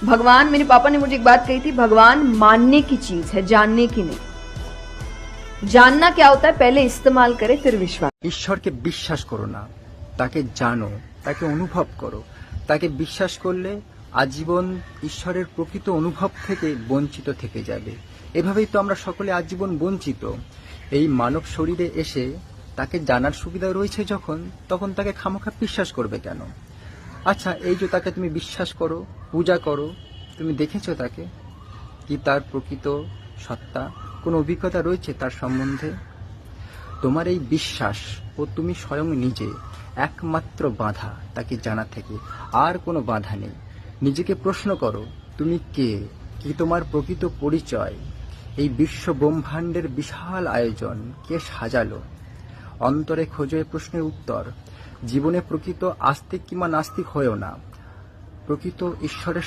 भगवान, मेरे पापा ने मुझे एक बात कही थी, भगवान मानने की चीज है, जानने की नहीं। जानना क्या होता है, पहले इस्तेमाल करे फिर विश्वास। ঈশ্বরকে বিশ্বাস করো না, তাকে জানো, তাকে অনুভব করো। তাকে বিশ্বাস করলে আজীবন ঈশ্বরের প্রকৃত অনুভব থেকে বঞ্চিত থেকে যাবে। এভাবেই তো আমরা সকলে আজীবন বঞ্চিত। এই মানব শরীরে এসে তাকে জানার সুবিধা রয়েছে যখন, তখন তাকে খামোখা বিশ্বাস করবে কেন? আচ্ছা, এই যে তাকে তুমি বিশ্বাস করো, পূজা করো, তুমি দেখেছো তাকে কি তার প্রকৃত সত্তা, কোনো অভিজ্ঞতা রয়েছে তার সম্বন্ধে? তোমার এই বিশ্বাস ও তুমি স্বয়ং নিজে একমাত্র বাধা তাকে জানা থেকে, আর কোনো বাধা নেই। নিজেকে প্রশ্ন করো, তুমি কে, কি তোমার প্রকৃত পরিচয়? এই বিশ্ব ব্রহ্মাণ্ডের বিশাল আয়োজন কে সাজালো? অন্তরে খোঁজো এই প্রশ্নের উত্তর। জীবনে প্রকৃত আস্তিক কিংবা নাস্তিক হয়েও না, প্রকৃত ঈশ্বরের